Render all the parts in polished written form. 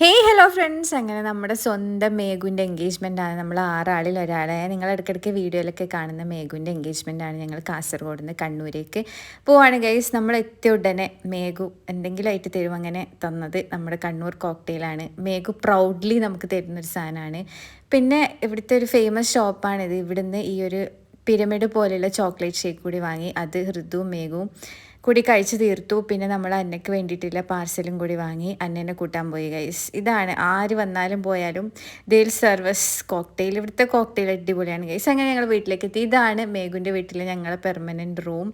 Hey hello friends, അങ്ങനെ നമ്മുടെ സ്വന്തം മേഘുവിൻ്റെ എൻഗേജ്മെൻ്റ് ആണ്. നമ്മൾ 6 ആളിൽ ഒരാളെ നിങ്ങൾ ഇടയ്ക്കിടയ്ക്ക് വീഡിയോയിലൊക്കെ കാണുന്ന മേഘുവിൻ്റെ എൻഗേജ്മെൻ്റ് ആണ്. ഞങ്ങൾ കാസർഗോഡ് നിന്ന് കണ്ണൂരേക്ക് പോവാണ് ഗൈസ്. നമ്മൾ എത്തിയ ഉടനെ മേഘു എന്തെങ്കിലും ആയിട്ട് തരും അങ്ങനെ തന്നത് നമ്മുടെ കണ്ണൂർ കോക്ടെയിലാണ്. മേഘു പ്രൗഡ്ലി നമുക്ക് തരുന്നൊരു സാധനമാണ്. പിന്നെ ഇവിടുത്തെ ഒരു ഫേമസ് ഷോപ്പാണിത്. ഇവിടുന്ന് ഈ ഒരു പിരമിഡ് പോലെയുള്ള ചോക്ലേറ്റ് ഷേക്ക് കൂടി വാങ്ങി. അത് ഹൃദുവും മേഘവും കൂടി കഴിച്ച് തീർത്തു. പിന്നെ നമ്മൾ അന്നയ്ക്ക് വേണ്ടിയിട്ടുള്ള പാർസലും കൂടി വാങ്ങി അന്നേനെ കൂട്ടാൻ പോയി ഗൈസ്. ഇതാണ് ആര് വന്നാലും പോയാലും ദേൽ സർവസ് കോക്ടെയിൽ. ഇവിടുത്തെ കോക്ടെയിൽ അടിപൊളിയാണ് ഗൈസ്. അങ്ങനെ ഞങ്ങൾ വീട്ടിലേക്ക് എത്തി. ഇതാണ് മേഘുവിൻ്റെ വീട്ടിലെ ഞങ്ങളെ പെർമനൻറ്റ് റൂം.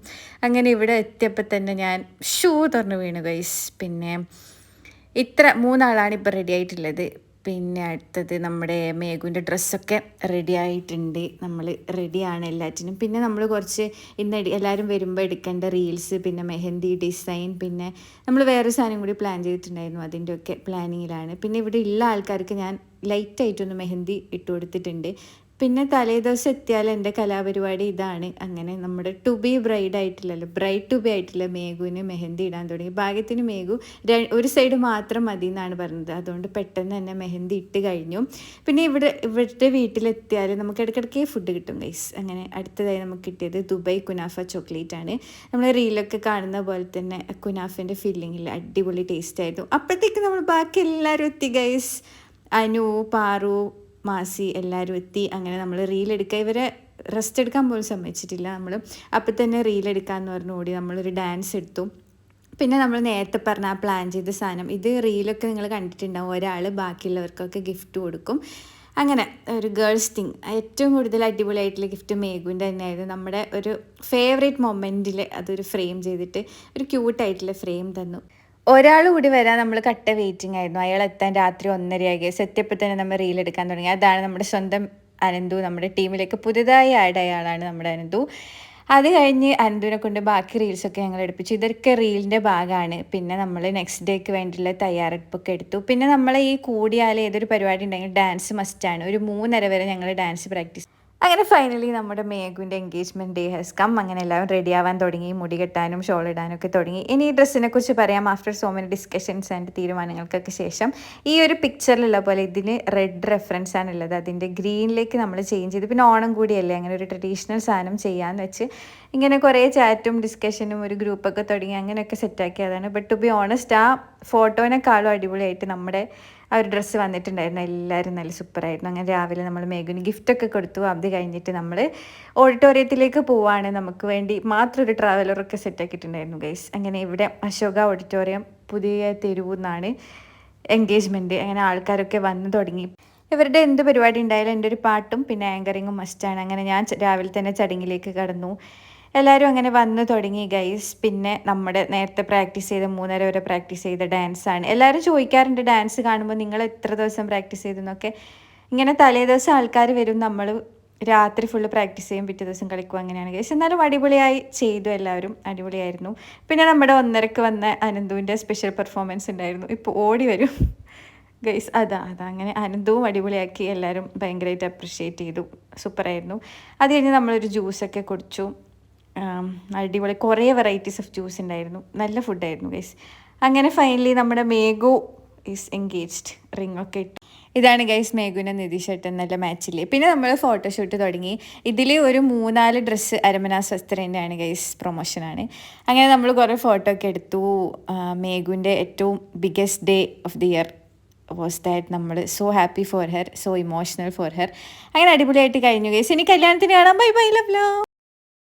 അങ്ങനെ ഇവിടെ എത്തിയപ്പോൾ തന്നെ ഞാൻ ഷൂ തുറന്ന് വീണു ഗൈസ്. പിന്നെ ഇത്ര 3 ആളാണ് ഇപ്പോൾ റെഡി ആയിട്ടുള്ളത്. പിന്നെ അടുത്തത് നമ്മുടെ മേഘുവിൻ്റെ ഡ്രസ്സൊക്കെ റെഡി ആയിട്ടുണ്ട്. നമ്മൾ റെഡിയാണ് എല്ലാറ്റിനും. പിന്നെ നമ്മൾ കുറച്ച് ഇന്ന് എല്ലാവരും വരുമ്പോൾ എടുക്കേണ്ട റീൽസ്, പിന്നെ മെഹന്തി ഡിസൈൻ, പിന്നെ നമ്മൾ വേറെ സാധനം കൂടി പ്ലാൻ ചെയ്തിട്ടുണ്ടായിരുന്നു. അതിൻ്റെയൊക്കെ പ്ലാനിങ്ങിലാണ്. പിന്നെ ഇവിടെ ഉള്ള ആൾക്കാർക്ക് ഞാൻ ലൈറ്റായിട്ടൊന്ന് മെഹന്തി ഇട്ട് കൊടുത്തിട്ടുണ്ട്. പിന്നെ തലേദിവസം എത്തിയാൽ എൻ്റെ കലാപരിപാടി ഇതാണ്. അങ്ങനെ നമ്മുടെ ടു ബി ബ്രൈഡ് ആയിട്ടില്ലല്ലോ, ബ്രൈഡ് ടു ബി ആയിട്ടില്ല മേഘുവിന് മെഹന്തി ഇടാൻ തുടങ്ങി. ഭാഗ്യത്തിന് മേഘു ഒരു സൈഡ് മാത്രം മതി എന്നാണ് പറഞ്ഞത്. അതുകൊണ്ട് പെട്ടെന്ന് തന്നെ മെഹന്തി ഇട്ട് കഴിഞ്ഞു. പിന്നെ ഇവിടുത്തെ വീട്ടിലെത്തിയാൽ നമുക്ക് ഇടയ്ക്കിടയ്ക്ക് ഫുഡ് കിട്ടും ഗൈസ്. അങ്ങനെ അടുത്തതായി നമുക്ക് കിട്ടിയത് ദുബായ് കുനാഫ ചോക്ലേറ്റ് ആണ്. നമ്മൾ റീലൊക്കെ കാണുന്ന പോലെ തന്നെ കുനാഫിൻ്റെ ഫില്ലിങ്ങിൽ അടിപൊളി ടേസ്റ്റ് ആയിരുന്നു. അപ്പോഴത്തേക്ക് നമ്മൾ ബാക്കി എല്ലാവരും എത്തി ഗൈസ്. അനു, പാറു, മാസി എല്ലാവരും എത്തി. അങ്ങനെ നമ്മൾ റീലെടുക്കുക. ഇവരെ റെസ്റ്റ് എടുക്കാൻ പോലും സമ്മതിച്ചിട്ടില്ല. നമ്മൾ അപ്പം തന്നെ റീലെടുക്കാമെന്ന് പറഞ്ഞ് ഓടി നമ്മളൊരു ഡാൻസ് എടുത്തു. പിന്നെ നമ്മൾ നേരത്തെ പറഞ്ഞ ആ പ്ലാൻ ചെയ്ത സാധനം, ഇത് റീലൊക്കെ നിങ്ങൾ കണ്ടിട്ടുണ്ടാവും. ഒരാൾ ബാക്കിയുള്ളവർക്കൊക്കെ ഗിഫ്റ്റ് കൊടുക്കും. അങ്ങനെ ഒരു ഗേൾസ് തിങ്. ഏറ്റവും കൂടുതൽ അടിപൊളിയായിട്ടുള്ള ഗിഫ്റ്റ് മേഘുവിൻ്റെ തന്നെയായിരുന്നു. നമ്മുടെ ഒരു ഫേവറേറ്റ് മൊമെൻറ്റിൽ അതൊരു ഫ്രെയിം ചെയ്തിട്ട് ഒരു ക്യൂട്ടായിട്ടുള്ള ഫ്രെയിം തന്നു. ഒരാൾ കൂടി വരാൻ നമ്മൾ കട്ട വെയിറ്റിംഗ് ആയിരുന്നു. അയാൾ എത്താൻ രാത്രി 1:30 എത്തിയപ്പോൾ തന്നെ നമ്മൾ റീലെടുക്കാൻ തുടങ്ങി. അതാണ് നമ്മുടെ സ്വന്തം അനന്തു. നമ്മുടെ ടീമിലേക്ക് പുതുതായി ആഡ് ആയ ആളാണ് നമ്മുടെ അനന്തു. അത് കഴിഞ്ഞ് അനന്തുവിനെ കൊണ്ട് ബാക്കി റീൽസൊക്കെ ഞങ്ങൾ എടുപ്പിച്ചു. ഇതൊക്കെ റീലിൻ്റെ ഭാഗമാണ്. പിന്നെ നമ്മൾ നെക്സ്റ്റ് ഡേക്ക് വേണ്ടിയുള്ള തയ്യാറെടുപ്പൊക്കെ എടുത്തു. പിന്നെ നമ്മൾ ഈ കൂടിയാൽ ഏതൊരു പരിപാടി ഉണ്ടെങ്കിൽ ഡാൻസ് മസ്റ്റാണ്. ഒരു 3:30 വരെ ഞങ്ങൾ ഡാൻസ് പ്രാക്ടീസ്. അങ്ങനെ ഫൈനലി നമ്മുടെ മേഘുവിൻ്റെ എൻഗേജ്മെൻറ്റ് ഡേ ഹാസ് കം. അങ്ങനെ എല്ലാവരും റെഡി ആവാൻ തുടങ്ങി. മുടി കെട്ടാനും ഷോൾ ഇടാനും ഒക്കെ തുടങ്ങി. ഇനി ഈ ഡ്രസ്സിനെ കുറിച്ച് പറയാം. After so many discussions and തീരുമാനങ്ങൾക്കൊക്കെ ശേഷം ഈ ഒരു പിക്ചറിലുള്ള പോലെ ഇതിന് റെഡ് റെഫറൻസ് ആണുള്ളത്. അതിൻ്റെ ഗ്രീനിലേക്ക് നമ്മൾ ചേഞ്ച് ചെയ്ത്, പിന്നെ ഓണം കൂടിയല്ലേ, അങ്ങനെ ഒരു ട്രഡീഷണൽ സാധനം ചെയ്യാമെന്ന് വെച്ച് ഇങ്ങനെ കുറേ ചാറ്റും ഡിസ്കഷനും ഒരു ഗ്രൂപ്പൊക്കെ തുടങ്ങി അങ്ങനെയൊക്കെ സെറ്റാക്കിയതാണ്. ബട്ട് ടു ബി ഓണസ്റ്റ്, ആ ഫോട്ടോനെക്കാളും അടിപൊളിയായിട്ട് നമ്മുടെ ആ ഒരു ഡ്രസ്സ് വന്നിട്ടുണ്ടായിരുന്നു. എല്ലാവരും നല്ല സൂപ്പറായിരുന്നു. അങ്ങനെ രാവിലെ നമ്മൾ മേഘുവിന് ഗിഫ്റ്റൊക്കെ കൊടുത്തു. അത് കഴിഞ്ഞിട്ട് നമ്മൾ ഓഡിറ്റോറിയത്തിലേക്ക് പോവാണ്. നമുക്ക് വേണ്ടി മാത്രം ഒരു ട്രാവലറൊക്കെ സെറ്റാക്കിയിട്ടുണ്ടായിരുന്നു ഗൈസ്. അങ്ങനെ ഇവിടെ അശോക ഓഡിറ്റോറിയം, പുതിയ തെരുവെന്നാണ് എൻഗേജ്മെൻറ്റ്. അങ്ങനെ ആൾക്കാരൊക്കെ വന്നു തുടങ്ങി. ഇവരുടെ എന്ത് പരിപാടി ഉണ്ടായാലും എൻ്റെ ഒരു പാട്ടും പിന്നെ ആങ്കറിങ്ങും മസ്റ്റാണ്. അങ്ങനെ ഞാൻ രാവിലെ തന്നെ ചടങ്ങിലേക്ക് കടന്നു. എല്ലാവരും അങ്ങനെ വന്നു തുടങ്ങി ഗൈസ്. പിന്നെ നമ്മുടെ നേരത്തെ പ്രാക്ടീസ് ചെയ്ത 3:30 വരെ പ്രാക്ടീസ് ചെയ്ത ഡാൻസാണ്. എല്ലാവരും ചോദിക്കാറുണ്ട് ഡാൻസ് കാണുമ്പോൾ നിങ്ങൾ എത്ര ദിവസം പ്രാക്ടീസ് ചെയ്തെന്നൊക്കെ. ഇങ്ങനെ തലേ ദിവസം ആൾക്കാർ വരും, നമ്മൾ രാത്രി ഫുള്ള് പ്രാക്ടീസ് ചെയ്യും, പിറ്റേ ദിവസം കളിക്കും. അങ്ങനെയാണ് ഗൈസ്. എന്നാലും അടിപൊളിയായി ചെയ്തു. എല്ലാവരും അടിപൊളിയായിരുന്നു. പിന്നെ നമ്മുടെ 1:30 വന്ന അനന്തുവിൻ്റെ സ്പെഷ്യൽ പെർഫോമൻസ് ഉണ്ടായിരുന്നു. ഇപ്പോൾ ഓടി വരും ഗൈസ്. അതാ അങ്ങനെ അനന്തവും അടിപൊളിയാക്കി. എല്ലാവരും ഭയങ്കരമായിട്ട് അപ്രിഷ്യേറ്റ് ചെയ്തു. സൂപ്പറായിരുന്നു. അത് കഴിഞ്ഞ് നമ്മളൊരു ജ്യൂസൊക്കെ കുടിച്ചു. അടിപൊളി കുറേ വെറൈറ്റീസ് ഓഫ് ജ്യൂസ് ഉണ്ടായിരുന്നു. നല്ല ഫുഡായിരുന്നു ഗൈസ്. അങ്ങനെ ഫൈനലി നമ്മുടെ മേഘു ഈസ് എൻഗേജ്ഡ്. റിങ്ങൊക്കെ ഇട്ടു. ഇതാണ് ഗൈസ് മേഘുവിനെ നിതീഷേട്ടൻ നല്ല മാച്ചില്ലേ. പിന്നെ നമ്മൾ ഫോട്ടോഷൂട്ട് തുടങ്ങി. ഇതിൽ ഒരു 3-4 ഡ്രസ്സ് അരമനാസ് വസ്ത്രേൻ്റെയാണ് ഗൈസ്, പ്രൊമോഷനാണ്. അങ്ങനെ നമ്മൾ കുറേ ഫോട്ടോ ഒക്കെ എടുത്തു. മേഘുവിൻ്റെ ഏറ്റവും biggest day of the year was that. നമ്മൾ so happy for her, so emotional for her. അങ്ങനെ അടിപൊളിയായിട്ട് കഴിഞ്ഞു ഗൈസ്. ഇനി കല്യാണത്തിന് കാണാം. Bye bye, love love.